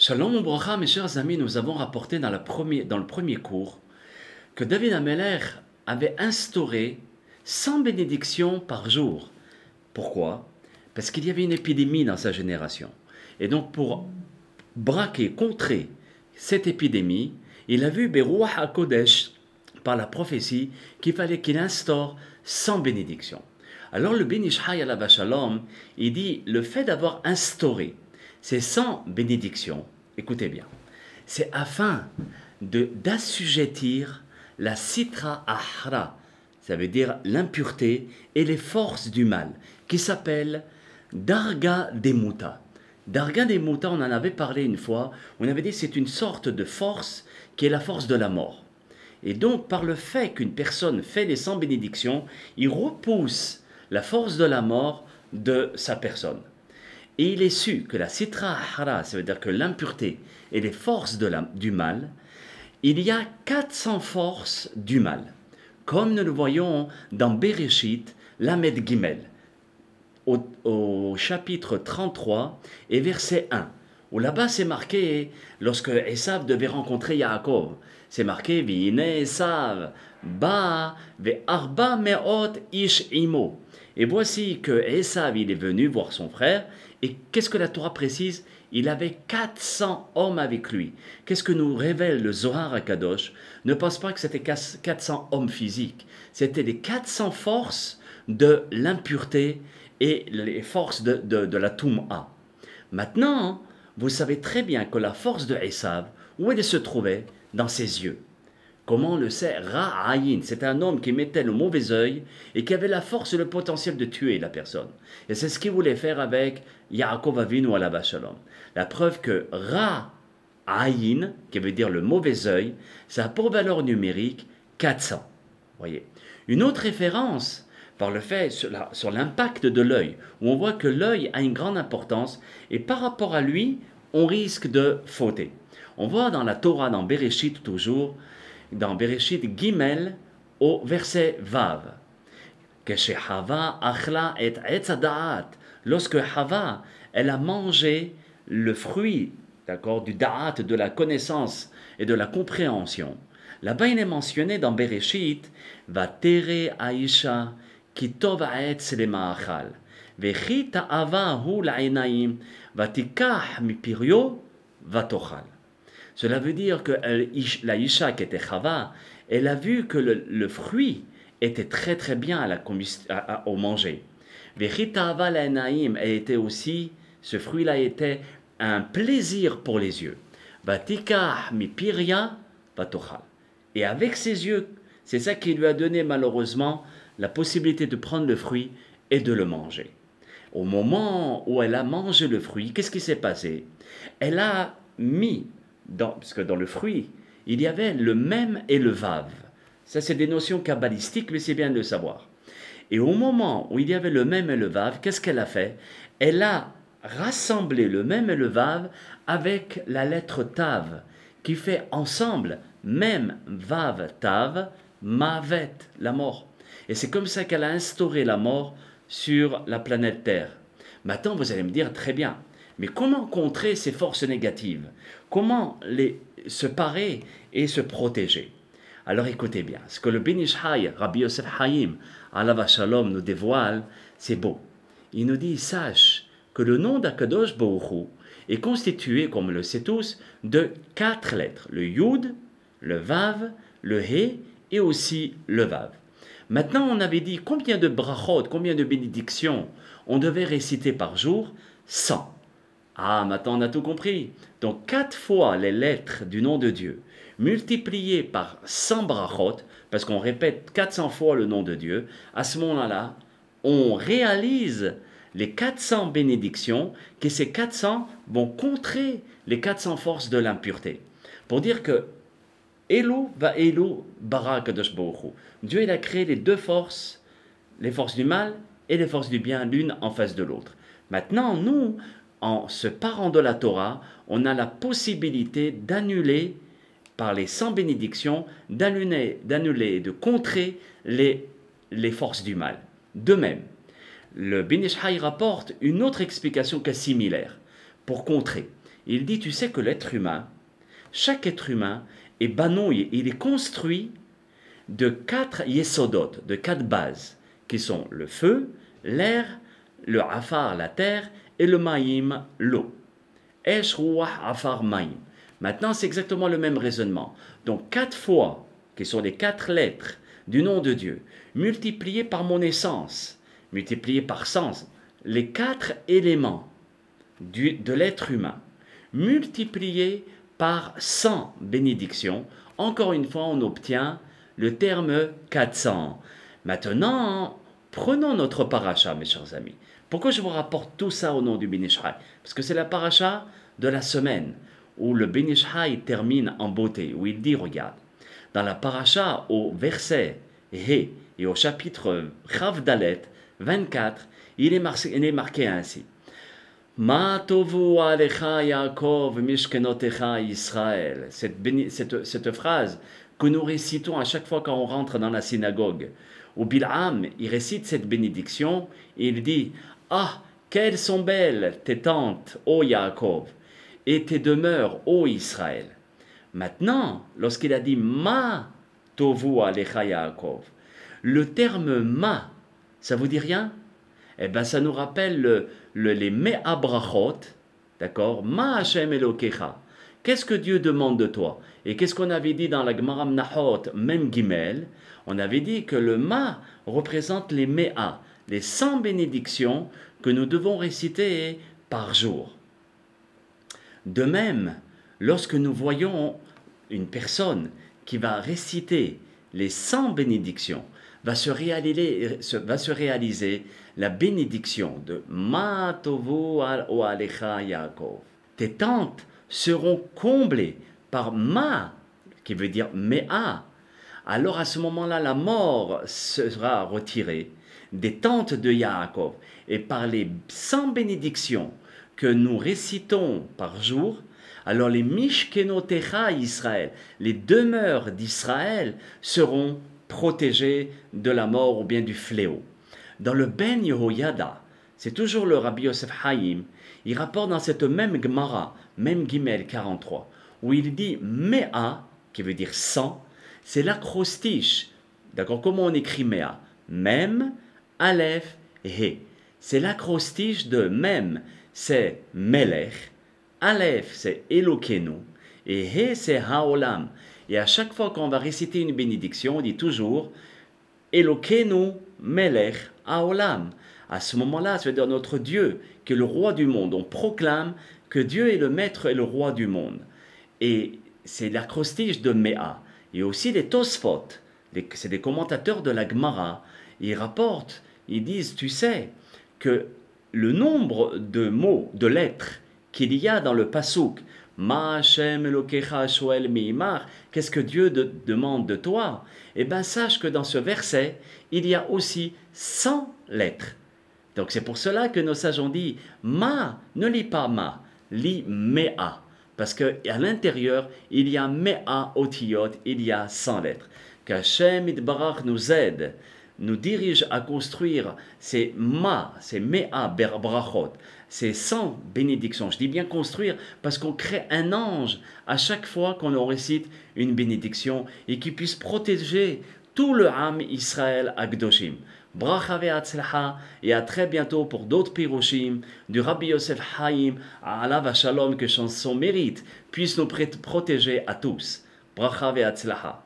Shalom Bracha, mes chers amis, nous avons rapporté dans le premier cours que David Ameller avait instauré 100 bénédictions par jour. Pourquoi? Parce qu'il y avait une épidémie dans sa génération. Et donc pour braquer, contrer cette épidémie, il a vu Berouah HaKodesh, par la prophétie, qu'il fallait qu'il instaure 100 bénédictions. Alors le Ben Ish Chai alav Shalom, il dit, le fait d'avoir instauré ces 100 bénédictions, écoutez bien, c'est afin d'assujettir la Sitra Ahra, ça veut dire l'impureté et les forces du mal, qui s'appelle Darga Demuta. Darga Demuta, on en avait parlé une fois, on avait dit que c'est une sorte de force qui est la force de la mort. Et donc, par le fait qu'une personne fait les 100 bénédictions, il repousse la force de la mort de sa personne. Et il est su que la Sitra Ahra, ça veut dire que l'impureté et les forces du mal, il y a 400 forces du mal. Comme nous le voyons dans Bereshit, Lamed Gimel, au chapitre 33 et verset 1, où là-bas c'est marqué, lorsque Esav devait rencontrer Yaakov, c'est marqué, V'ine Esav, ba, ve'arba me'ot ish imo. Et voici que Esav, il est venu voir son frère, et qu'est-ce que la Torah précise? Il avait 400 hommes avec lui. Qu'est-ce que nous révèle le Zohar HaKadosh? Ne pense pas que c'était 400 hommes physiques. C'était les 400 forces de l'impureté et les forces de la Toum'a. Maintenant, vous savez très bien que la force de Esav, où elle se trouvait? Dans ses yeux. Comment on le sait? Ra'ayin, c'est un homme qui mettait le mauvais œil et qui avait la force et le potentiel de tuer la personne. Et c'est ce qu'il voulait faire avec Yaakov Avinu alav Shalom. La preuve que Ra'ayin, qui veut dire le mauvais œil, ça a pour valeur numérique 400. Voyez. Une autre référence par le fait sur l'impact de l'œil, où on voit que l'œil a une grande importance et par rapport à lui, on risque de fauter. On voit dans la Torah, dans Bereshit toujours, dans Bereshit Gimel, au verset Vav, que chez Hava achla et etzadaat, lorsque Hava, elle a mangé le fruit, d'accord, du da'at, de la connaissance et de la compréhension. Là-bas, il est mentionné dans Bereshit, va tere aisha ki tov ha'etz lema'achal, vechi ta'ava hu la'enaim, va tikach mipirio va tochal. Cela veut dire que la Isha qui était Chava, elle a vu que le fruit était très très bien au manger. Vechitava la naïm, elle était aussi, ce fruit-là était un plaisir pour les yeux. Vatikah mi piria vatochal. Et avec ses yeux, c'est ça qui lui a donné malheureusement la possibilité de prendre le fruit et de le manger. Au moment où elle a mangé le fruit, qu'est-ce qui s'est passé? Elle a mis parce que dans le fruit, il y avait le même et le vav. Ça, c'est des notions kabbalistiques, mais c'est bien de le savoir. Et au moment où il y avait le même et le vav, qu'est-ce qu'elle a fait? Elle a rassemblé le même et le vav avec la lettre tav, qui fait ensemble même vav tav, mavet, la mort. Et c'est comme ça qu'elle a instauré la mort sur la planète Terre. Maintenant, vous allez me dire, très bien, mais comment contrer ces forces négatives? Comment se parer et se protéger? Alors écoutez bien, ce que le Ben Ish Chai, Rabbi Yosef Haïm, alav Shalom, nous dévoile, c'est beau. Il nous dit, sache que le nom d'Akadosh Baruch Hu est constitué, comme on le sait tous, de 4 lettres. Le Yud, le Vav, le He et aussi le Vav. Maintenant, on avait dit combien de brachot, combien de bénédictions on devait réciter par jour? 100. Ah, maintenant on a tout compris. Donc 4 fois les lettres du nom de Dieu, multipliées par 100 brachot, parce qu'on répète 400 fois le nom de Dieu, à ce moment-là, on réalise les 400 bénédictions, que ces 400 vont contrer les 400 forces de l'impureté. Pour dire que Elou va Elou bara kadosh baruch Hu. Dieu il a créé les deux forces, les forces du mal et les forces du bien, l'une en face de l'autre. Maintenant, nous, en se parant de la Torah, on a la possibilité d'annuler, par les 100 bénédictions, d'annuler, de contrer les forces du mal. De même, le Ben Ish Chai rapporte une autre explication qui est similaire, pour contrer. Il dit, tu sais que l'être humain, chaque être humain est banouille, il est construit de 4 yesodot, de 4 bases, qui sont le feu, l'air, le afar, la terre, et le maïm, l'eau. Esh, ruach, afar, maïm. Maintenant, c'est exactement le même raisonnement. Donc, 4 fois, qui sont les 4 lettres du nom de Dieu, multipliées par mon essence, multipliées par sens, les 4 éléments de l'être humain, multipliés par 100 bénédictions, encore une fois, on obtient le terme 400. Maintenant, prenons notre paracha, mes chers amis. Pourquoi je vous rapporte tout ça au nom du Beni Israël? Parce que c'est la paracha de la semaine où le Beni Israël termine en beauté, où il dit, regarde, dans la paracha au verset He et au chapitre Chav Dalet 24, il est marqué ainsi. Ma tovu alecha Yaakov mishkenotecha Israël. Cette phrase que nous récitons à chaque fois quand on rentre dans la synagogue, où Bil'am, il récite cette bénédiction, et il dit, ah, quelles sont belles tes tentes, ô Yaakov, et tes demeures, ô Israël. Maintenant, lorsqu'il a dit ma tovu alecha Yaakov, le terme ma, ça vous dit rien? Eh bien, ça nous rappelle les Me'a Brachot, d'accord? Ma Hashem Elokecha. Qu'est-ce que Dieu demande de toi? Et qu'est-ce qu'on avait dit dans la Gemara Menachot, même Gimel? On avait dit que le Ma représente les Me'a, les 100 bénédictions que nous devons réciter par jour. De même, lorsque nous voyons une personne qui va réciter les 100 bénédictions, va se réaliser la bénédiction de Ma tovu alecha Yaakov. Tes tentes seront comblées par Ma, qui veut dire Mea. Alors à ce moment-là, la mort sera retirée des tentes de Yaakov. Et par les 100 bénédictions que nous récitons par jour, alors les Mishkenotecha Israël, les demeures d'Israël seront protégés de la mort ou bien du fléau. Dans le Ben Yehoyada, c'est toujours le Rabbi Yosef Haïm, il rapporte dans cette même Gemara, même Gimel 43, où il dit Mea, qui veut dire 100, c'est l'acrostiche. D'accord? Comment on écrit Mea? Mem, Aleph, He. C'est l'acrostiche de Mem, c'est Melech, Aleph, c'est Elokenu, et He, c'est Haolam. Et à chaque fois qu'on va réciter une bénédiction, on dit toujours Elokenu Melech Haolam. À ce moment-là, ça veut dire notre Dieu, qui est le roi du monde. On proclame que Dieu est le maître et le roi du monde. Et c'est l'acrostiche de Mea. Et aussi les Tosfot, c'est des commentateurs de la Gemara. Ils rapportent, ils disent, tu sais, que le nombre de mots, de lettres qu'il y a dans le Pasuk, Ma Hashem Elokecha Shoel Meimar, qu'est-ce que Dieu demande de toi? Eh bien, sache que dans ce verset, il y a aussi 100 lettres. Donc c'est pour cela que nos sages ont dit, Ma, ne lis pas Ma, lis Mea. Parce qu'à l'intérieur, il y a Mea Otiyot, il y a 100 lettres. Qu'Hashem Itbarach nous aide, nous dirige à construire ces Mea Brachot, ces 100 bénédictions. Je dis bien construire parce qu'on crée un ange à chaque fois qu'on récite une bénédiction et qui puisse protéger tout le Ham Israël Akdoshim. Bracha ve'atzlacha et à très bientôt pour d'autres piroshim du Rabbi Yosef Haïm alav shalom, que son mérite puisse nous protéger à tous. Bracha ve'atzlacha.